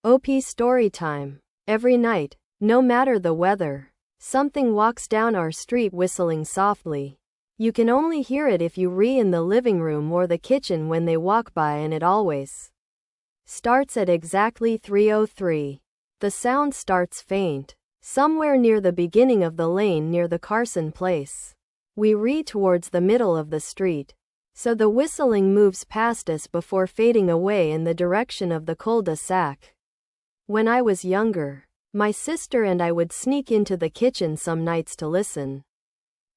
OP story time. Every night, no matter the weather, something walks down our street whistling softly. You can only hear it if you re in the living room or the kitchen when they walk by, and it always starts at exactly 3:03. The sound starts faint, somewhere near the beginning of the lane near the Carson place. We re towards the middle of the street, so the whistling moves past us before fading away in the direction of the cul-de-sac. When I was younger, my sister and I would sneak into the kitchen some nights to listen.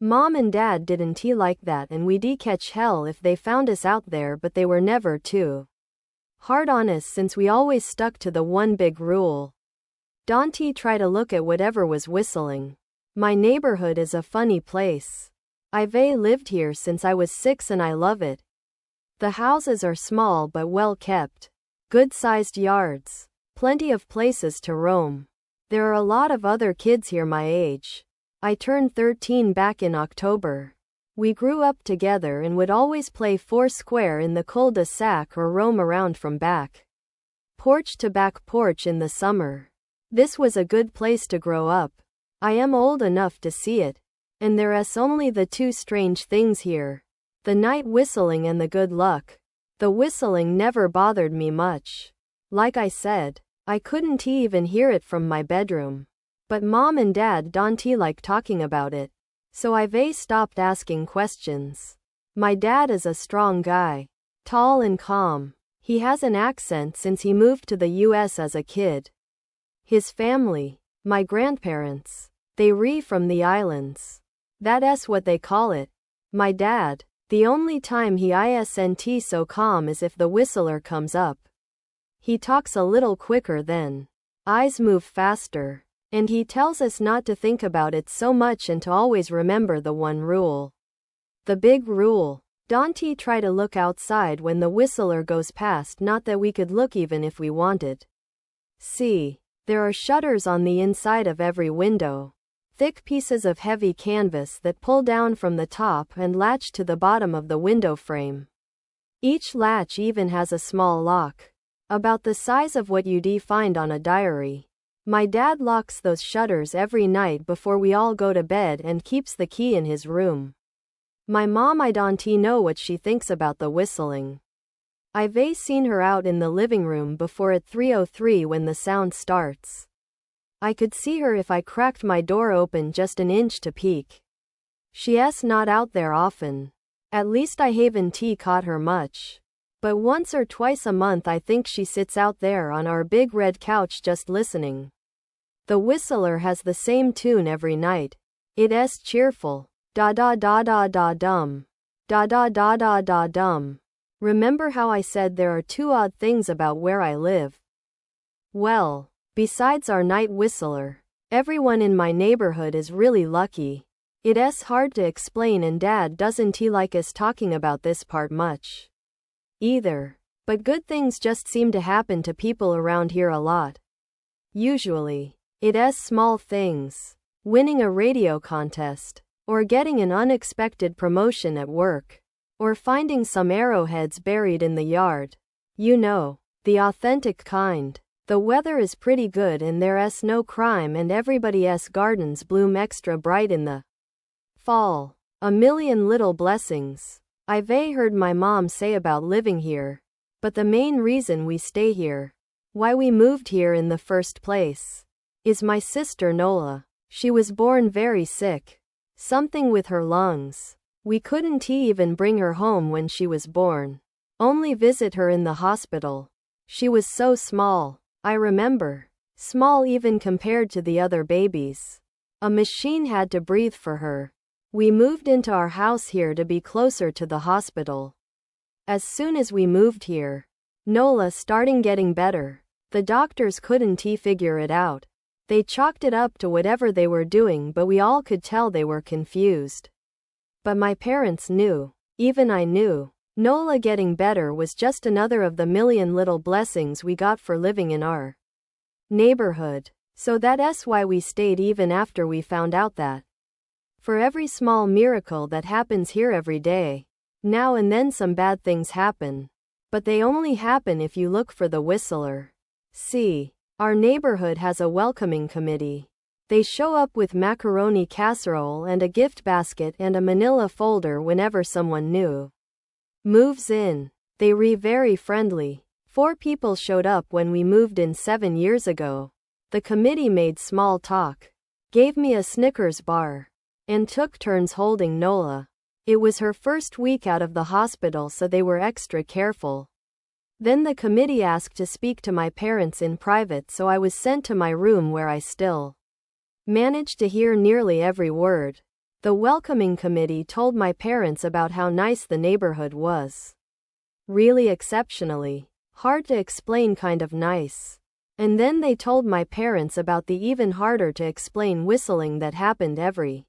Mom and Dad didn't like that, and we'd catch hell if they found us out there, but they were never too hard on us since we always stuck to the one big rule. Don't try to look at whatever was whistling. My neighborhood is a funny place. I've lived here since I was 6 and I love it. The houses are small but well kept. Good-sized yards. Plenty of places to roam. There are a lot of other kids here my age. I turned 13 back in October. We grew up together and would always play foursquare in the cul-de-sac or roam around from back porch to back porch in the summer. This was a good place to grow up. I am old enough to see it. And there's only the two strange things here. The night whistling and the good luck. The whistling never bothered me much. Like I said, I couldn't even hear it from my bedroom. But Mom and Dad don't like talking about it. So I've stopped asking questions. My dad is a strong guy. Tall and calm. He has an accent since he moved to the US as a kid. His family, my grandparents, they re from the islands. That's what they call it. My dad, the only time he isn't so calm is if the whistler comes up. He talks a little quicker then. Eyes move faster. And he tells us not to think about it so much and to always remember the one rule. The big rule. Don't try to look outside when the whistler goes past, not that we could look even if we wanted. See, there are shutters on the inside of every window. Thick pieces of heavy canvas that pull down from the top and latch to the bottom of the window frame. Each latch even has a small lock. About the size of what you'd find on a diary. My dad locks those shutters every night before we all go to bed and keeps the key in his room. My mom, I don't know what she thinks about the whistling. I've seen her out in the living room before at 3:03 when the sound starts. I could see her if I cracked my door open just an inch to peek. She's not out there often. At least I haven't caught her much. But once or twice a month I think she sits out there on our big red couch just listening. The whistler has the same tune every night. It's cheerful. Da da da da da dum. Da da da da da dum. Remember how I said there are two odd things about where I live? Well, besides our night whistler, everyone in my neighborhood is really lucky. It's hard to explain, and Dad doesn't like us talking about this part much either. But good things just seem to happen to people around here a lot. Usually, it's small things. Winning a radio contest. Or getting an unexpected promotion at work. Or finding some arrowheads buried in the yard. You know, the authentic kind. The weather is pretty good and there's no crime, and everybody's gardens bloom extra bright in the fall. A million little blessings. I've heard my mom say about living here. But the main reason we stay here, why we moved here in the first place, is my sister Nola. She was born very sick. Something with her lungs. We couldn't even bring her home when she was born. Only visit her in the hospital. She was so small. I remember. Small even compared to the other babies. A machine had to breathe for her. We moved into our house here to be closer to the hospital. As soon as we moved here, Nola started getting better. The doctors couldn't figure it out. They chalked it up to whatever they were doing, but we all could tell they were confused. But my parents knew. Even I knew. Nola getting better was just another of the million little blessings we got for living in our neighborhood. So that's why we stayed even after we found out that. For every small miracle that happens here every day, now and then some bad things happen. But they only happen if you look for the whistler. See, our neighborhood has a welcoming committee. They show up with macaroni casserole and a gift basket and a manila folder whenever someone new moves in. They re very friendly. 4 people showed up when we moved in 7 years ago. The committee made small talk, gave me a Snickers bar, and took turns holding Nola. It was her first week out of the hospital, so they were extra careful. Then the committee asked to speak to my parents in private, so I was sent to my room where I still managed to hear nearly every word. The welcoming committee told my parents about how nice the neighborhood was. Really exceptionally hard to explain kind of nice. And then they told my parents about the even harder to explain whistling that happened every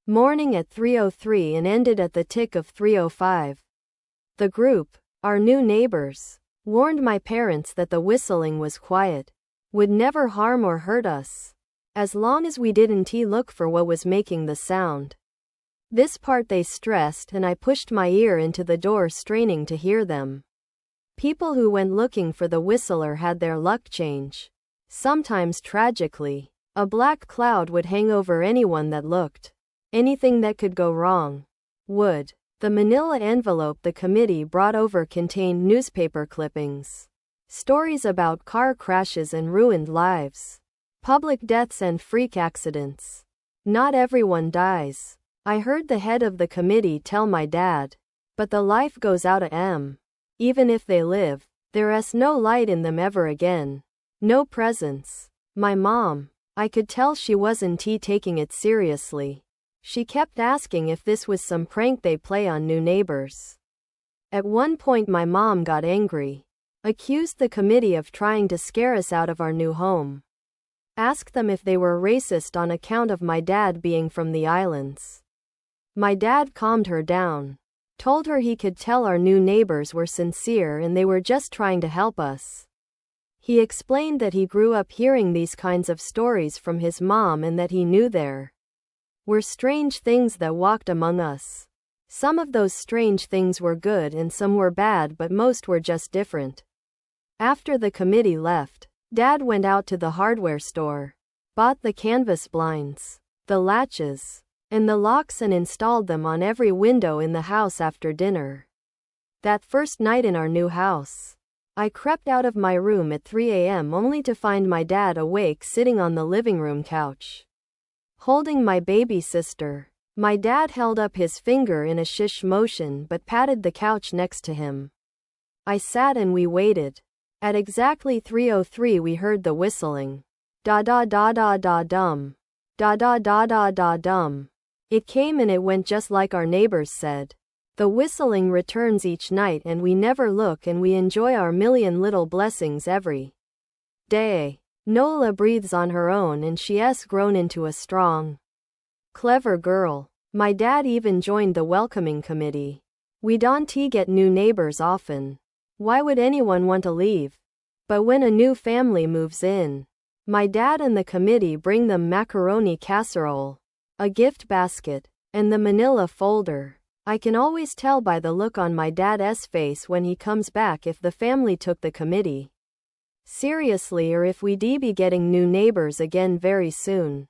morning at 3:03 and ended at the tick of 3:05. The group, our new neighbors, warned my parents that the whistling was quiet, would never harm or hurt us, as long as we didn't look for what was making the sound. This part they stressed, and I pushed my ear into the door straining to hear them. People who went looking for the whistler had their luck change. Sometimes tragically, a black cloud would hang over anyone that looked. Anything that could go wrong would. The manila envelope the committee brought over contained newspaper clippings, stories about car crashes and ruined lives, public deaths and freak accidents. Not everyone dies, I heard the head of the committee tell my dad, but the life goes out of 'em. Even if they live, there's no light in them ever again. No presence. My mom, I could tell she wasn't taking it seriously. She kept asking if this was some prank they play on new neighbors. At one point my mom got angry, accused the committee of trying to scare us out of our new home. Asked them if they were racist on account of my dad being from the islands. My dad calmed her down. Told her he could tell our new neighbors were sincere and they were just trying to help us. He explained that he grew up hearing these kinds of stories from his mom and that he knew there were strange things that walked among us. Some of those strange things were good and some were bad, but most were just different. After the committee left, Dad went out to the hardware store, bought the canvas blinds, the latches, and the locks and installed them on every window in the house after dinner. That first night in our new house, I crept out of my room at 3 a.m. only to find my dad awake sitting on the living room couch, holding my baby sister. My dad held up his finger in a shish motion but patted the couch next to him. I sat and we waited. At exactly 3:03 we heard the whistling. Da da da da da dum. Da da da da da dum. It came and it went just like our neighbors said. The whistling returns each night and we never look and we enjoy our million little blessings every day. Nola breathes on her own and she's grown into a strong, clever girl. My dad even joined the welcoming committee. We don't get new neighbors often. Why would anyone want to leave? But when a new family moves in, my dad and the committee bring them macaroni casserole, a gift basket, and the manila folder. I can always tell by the look on my dad's face when he comes back if the family took the committee seriously or if we'd be getting new neighbors again very soon.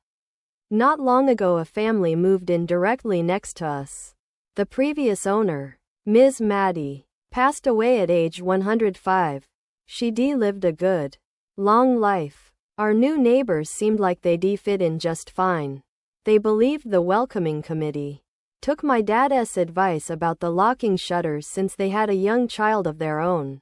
Not long ago a family moved in directly next to us. The previous owner, Ms. Maddie, passed away at age 105. She lived a good, long life. Our new neighbors seemed like they fit in just fine. They believed the welcoming committee, took my dad's advice about the locking shutters since they had a young child of their own.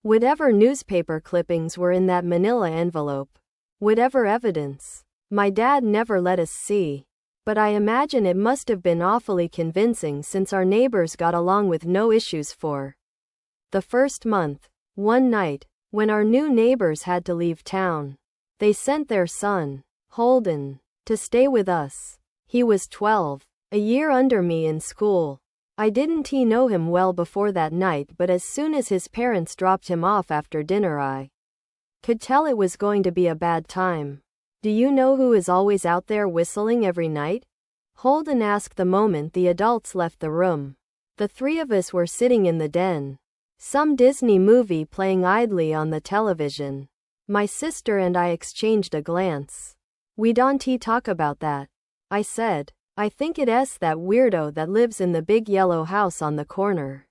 Whatever newspaper clippings were in that manila envelope, whatever evidence, my dad never let us see. But I imagine it must have been awfully convincing since our neighbors got along with no issues for the first month. One night, when our new neighbors had to leave town, they sent their son, Holden, to stay with us. He was 12, a year under me in school. I didn't know him well before that night, but as soon as his parents dropped him off after dinner I could tell it was going to be a bad time. Do you know who is always out there whistling every night? Holden asked the moment the adults left the room. The 3 of us were sitting in the den. Some Disney movie playing idly on the television. My sister and I exchanged a glance. We don't talk about that, I said. I think it's that weirdo that lives in the big yellow house on the corner.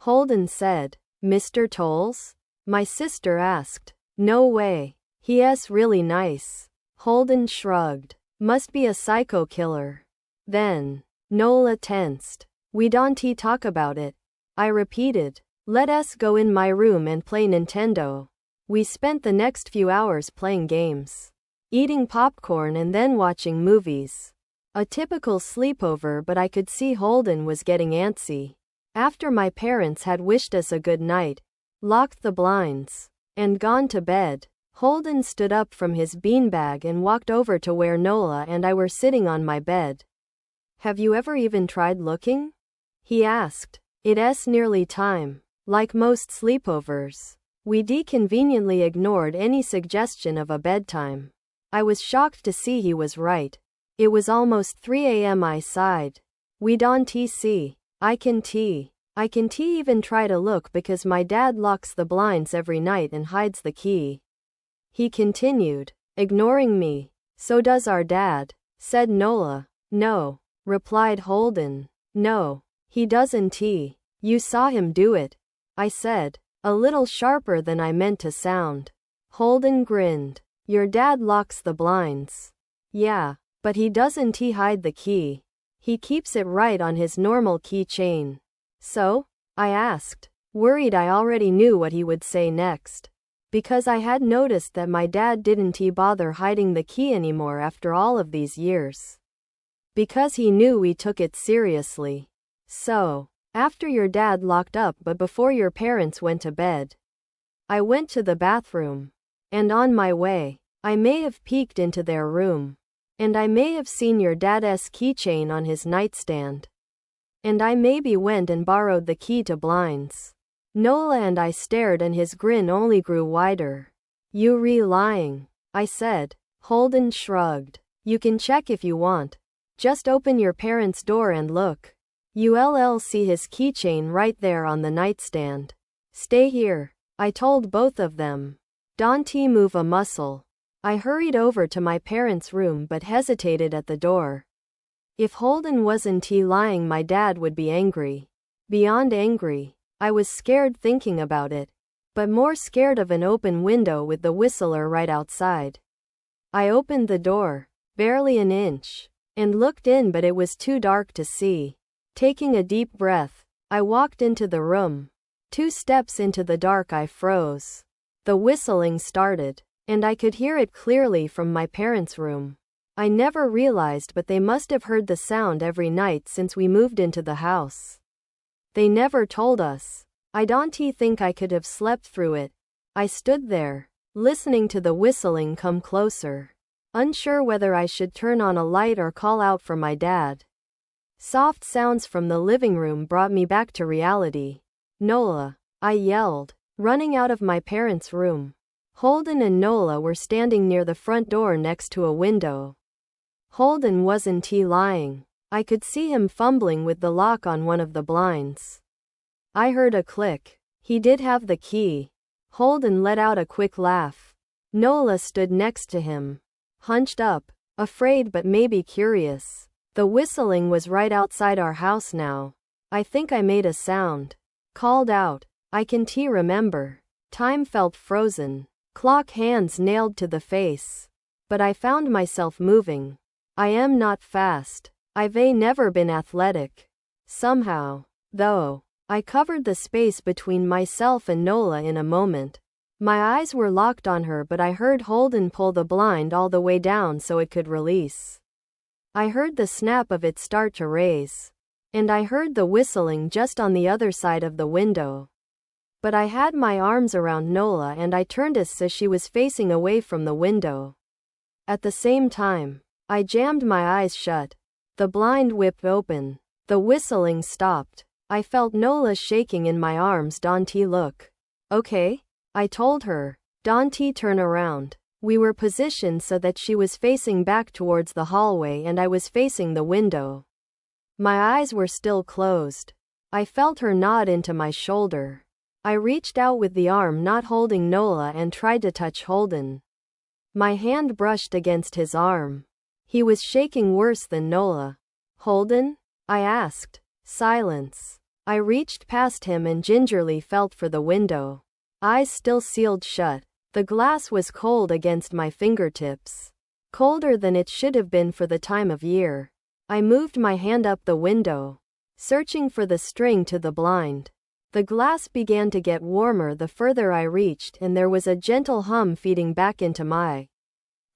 Holden said. Mr. Tolles? My sister asked. No way. He's really nice. Holden shrugged. Must be a psycho killer. Then, Nola tensed. We don't talk about it, I repeated. Let us go in my room and play Nintendo. We spent the next few hours playing games, eating popcorn and then watching movies. A typical sleepover, but I could see Holden was getting antsy. After my parents had wished us a good night, locked the blinds, and gone to bed, Holden stood up from his beanbag and walked over to where Nola and I were sitting on my bed. Have you ever even tried looking? He asked. It's nearly time. Like most sleepovers, we conveniently ignored any suggestion of a bedtime. I was shocked to see he was right. It was almost 3 a.m. I sighed. We don't see. I can even try to look because my dad locks the blinds every night and hides the key. He continued, ignoring me. So does our dad, said Nola. No, replied Holden. No, he doesn't. You saw him do it, I said, a little sharper than I meant to sound. Holden grinned. Your dad locks the blinds. Yeah, but he doesn't hide the key. He keeps it right on his normal keychain. So? I asked, worried I already knew what he would say next. Because I had noticed that my dad didn't bother hiding the key anymore after all of these years. Because he knew we took it seriously. So, after your dad locked up but before your parents went to bed, I went to the bathroom. And on my way, I may have peeked into their room. And I may have seen your dad's keychain on his nightstand. And I maybe went and borrowed the key to blinds. Nola and I stared and his grin only grew wider. You lying, I said. Holden shrugged. You can check if you want. Just open your parents' door and look. You'll see his keychain right there on the nightstand. Stay here, I told both of them. Don't move a muscle. I hurried over to my parents' room but hesitated at the door. If Holden wasn't lying, my dad would be angry. Beyond angry, I was scared thinking about it, but more scared of an open window with the whistler right outside. I opened the door, barely an inch, and looked in, but it was too dark to see. Taking a deep breath, I walked into the room. 2 steps into the dark, I froze. The whistling started, and I could hear it clearly from my parents' room. I never realized, but they must have heard the sound every night since we moved into the house. They never told us. I don't think I could have slept through it. I stood there, listening to the whistling come closer, unsure whether I should turn on a light or call out for my dad. Soft sounds from the living room brought me back to reality. Nola, I yelled, running out of my parents' room. Holden and Nola were standing near the front door next to a window. Holden wasn't lying. I could see him fumbling with the lock on one of the blinds. I heard a click. He did have the key. Holden let out a quick laugh. Nola stood next to him, hunched up, afraid but maybe curious. The whistling was right outside our house now. I think I made a sound. Called out. I can remember. Time felt frozen. Clock hands nailed to the face. But I found myself moving. I am not fast. I've never been athletic. Somehow, though, I covered the space between myself and Nola in a moment. My eyes were locked on her, but I heard Holden pull the blind all the way down so it could release. I heard the snap of it start to raise. And I heard the whistling just on the other side of the window. But I had my arms around Nola and I turned as she was facing away from the window. At the same time, I jammed my eyes shut. The blind whipped open. The whistling stopped. I felt Nola shaking in my arms. Don't look. Okay? I told her. Don't turn around. We were positioned so that she was facing back towards the hallway and I was facing the window. My eyes were still closed. I felt her nod into my shoulder. I reached out with the arm not holding Nola and tried to touch Holden. My hand brushed against his arm. He was shaking worse than Nola. Holden? I asked. Silence. I reached past him and gingerly felt for the window. Eyes still sealed shut. The glass was cold against my fingertips. Colder than it should have been for the time of year. I moved my hand up the window, searching for the string to the blind. The glass began to get warmer the further I reached, and there was a gentle hum feeding back into my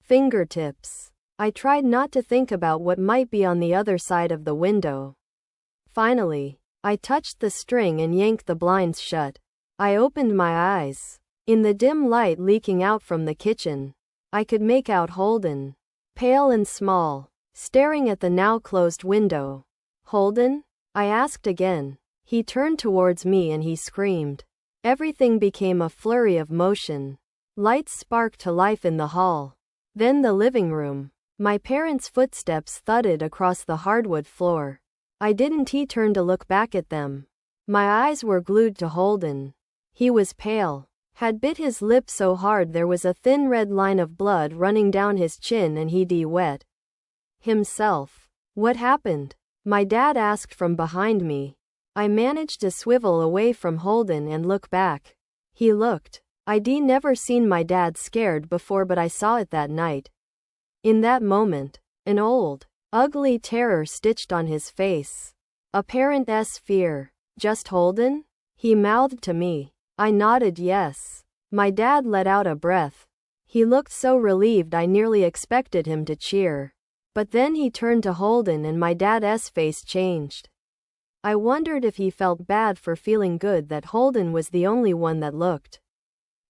fingertips. I tried not to think about what might be on the other side of the window. Finally, I touched the string and yanked the blinds shut. I opened my eyes. In the dim light leaking out from the kitchen, I could make out Holden, pale and small, staring at the now closed window. Holden? I asked again. He turned towards me and he screamed. Everything became a flurry of motion. Lights sparked to life in the hall. Then the living room. My parents' footsteps thudded across the hardwood floor. I didn't turn to look back at them. My eyes were glued to Holden. He was pale. Had bit his lip so hard there was a thin red line of blood running down his chin, and he'd wet himself. What happened? My dad asked from behind me. I managed to swivel away from Holden and look back. He looked. I'd never seen my dad scared before, but I saw it that night. In that moment, an old, ugly terror stitched on his face. A parent's fear. Just Holden? He mouthed to me. I nodded yes. My dad let out a breath. He looked so relieved I nearly expected him to cheer. But then he turned to Holden and my dad's face changed. I wondered if he felt bad for feeling good that Holden was the only one that looked.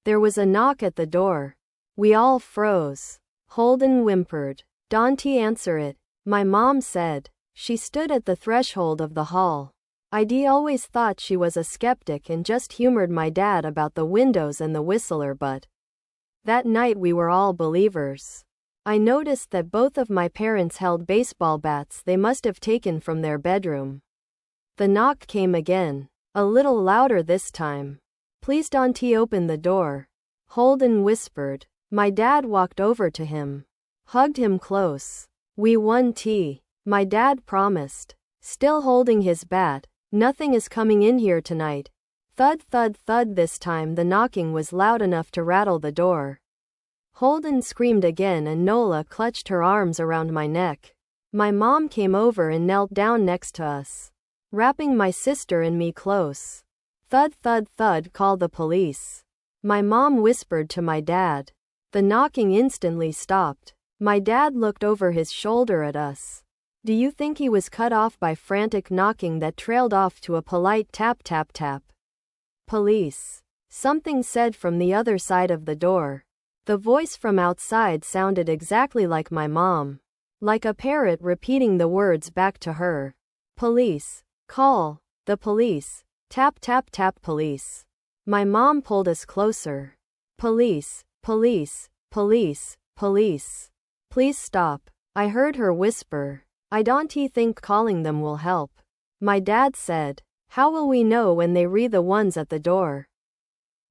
There was a knock at the door. We all froze. Holden whimpered. "Don't answer it," my mom said. She stood at the threshold of the hall. I'd always thought she was a skeptic and just humored my dad about the windows and the whistler, but that night we were all believers. I noticed that both of my parents held baseball bats they must have taken from their bedroom. The knock came again, a little louder this time. "Please don't open the door," Holden whispered. My dad walked over to him, hugged him close. "We won, my dad promised, still holding his bat. "Nothing is coming in here tonight." Thud, thud, thud. This time the knocking was loud enough to rattle the door. Holden screamed again and Nola clutched her arms around my neck. My mom came over and knelt down next to us, wrapping my sister and me close. Thud, thud, thud. "Call the police," my mom whispered to my dad. The knocking instantly stopped. My dad looked over his shoulder at us. Do you think he was cut off by frantic knocking that trailed off to a polite tap tap tap? "Police," something said from the other side of the door. The voice from outside sounded exactly like my mom, like a parrot repeating the words back to her. "Police. Call the police. Tap tap tap. Police." My mom pulled us closer. "Police, police, police, police. Please stop," I heard her whisper. "I don't think calling them will help," my dad said. "How will we know when they re the ones at the door?"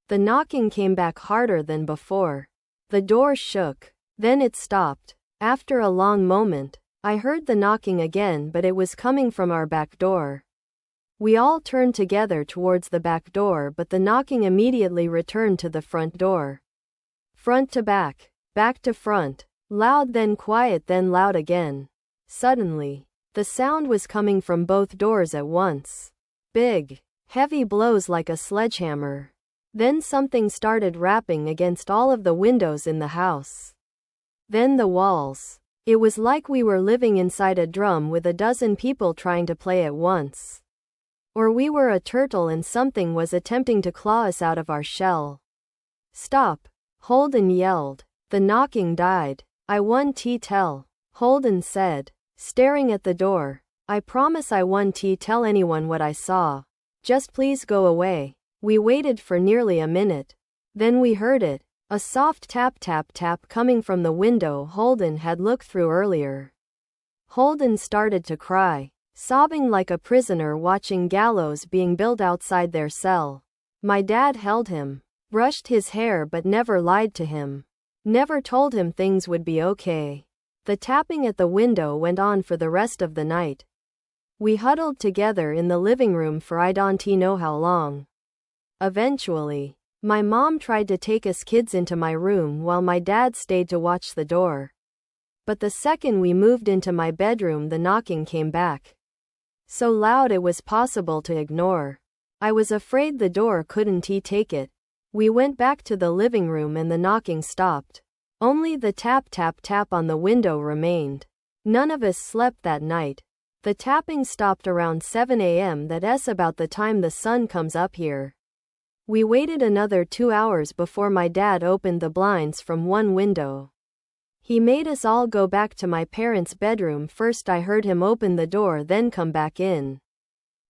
The knocking came back harder than before. The door shook. Then it stopped. After a long moment, I heard the knocking again, but it was coming from our back door. We all turned together towards the back door, but the knocking immediately returned to the front door. Front to back to front. Loud, then quiet, then loud again. Suddenly, the sound was coming from both doors at once. Big, heavy blows like a sledgehammer. Then something started rapping against all of the windows in the house. Then the walls. It was like we were living inside a drum with a dozen people trying to play at once. Or we were a turtle and something was attempting to claw us out of our shell. "Stop," Holden yelled. The knocking died. "I won't tell," Holden said, staring at the door. "I promise I won't tell anyone what I saw. Just please go away." We waited for nearly a minute. Then we heard it, a soft tap tap tap coming from the window Holden had looked through earlier. Holden started to cry, sobbing like a prisoner watching gallows being built outside their cell. My dad held him, brushed his hair but never lied to him. Never told him things would be okay. The tapping at the window went on for the rest of the night. We huddled together in the living room for I don't know how long. Eventually, my mom tried to take us kids into my room while my dad stayed to watch the door. But the second we moved into my bedroom, the knocking came back. So loud it was possible to ignore. I was afraid the door couldn't take it. We went back to the living room and the knocking stopped. Only the tap tap tap on the window remained. None of us slept that night. The tapping stopped around 7 a.m. That's about the time the sun comes up here. We waited another 2 hours before my dad opened the blinds from one window. He made us all go back to my parents' bedroom first. I heard him open the door then come back in.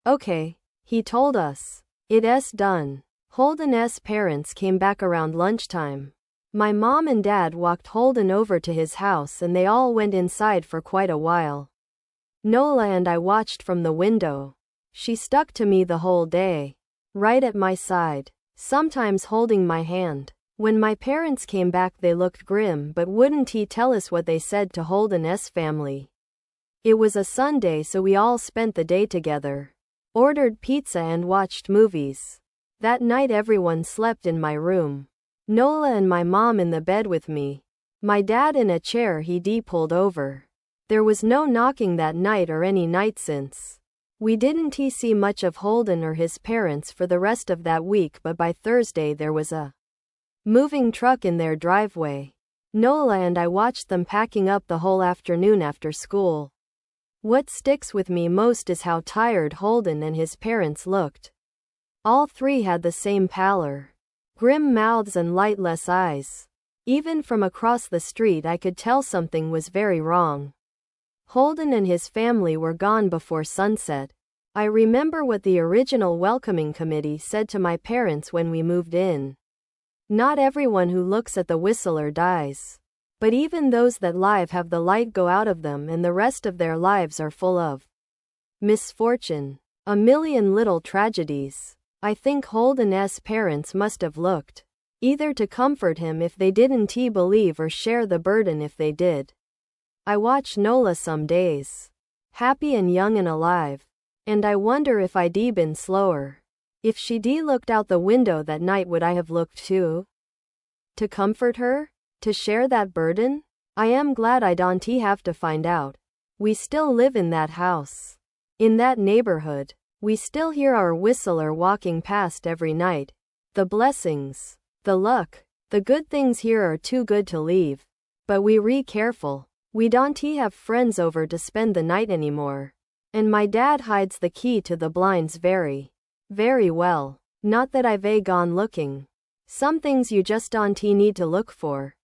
Okay, he told us. It's done. Holden's parents came back around lunchtime. My mom and dad walked Holden over to his house and they all went inside for quite a while. Nola and I watched from the window. She stuck to me the whole day. Right at my side. Sometimes holding my hand. When my parents came back they looked grim but wouldn't tell us what they said to Holden's family. It was a Sunday so we all spent the day together. Ordered pizza and watched movies. That night everyone slept in my room. Nola and my mom in the bed with me. My dad in a chair he pulled over. There was no knocking that night or any night since. We didn't see much of Holden or his parents for the rest of that week, but by Thursday there was a moving truck in their driveway. Nola and I watched them packing up the whole afternoon after school. What sticks with me most is how tired Holden and his parents looked. All three had the same pallor. Grim mouths and lightless eyes. Even from across the street I could tell something was very wrong. Holden and his family were gone before sunset. I remember what the original welcoming committee said to my parents when we moved in. Not everyone who looks at the whistler dies. But even those that live have the light go out of them and the rest of their lives are full of misfortune. A million little tragedies. I think Holden's parents must have looked. Either to comfort him if they didn't believe or share the burden if they did. I watch Nola some days. Happy and young and alive. And I wonder if I'd been slower. If she'd looked out the window that night would I have looked too? To comfort her? To share that burden? I am glad I don't have to find out. We still live in that house. In that neighborhood. We still hear our whistler walking past every night. The blessings. The luck. The good things here are too good to leave. But we careful. We don't have friends over to spend the night anymore. And my dad hides the key to the blinds very well. Not that I've gone looking. Some things you just don't need to look for.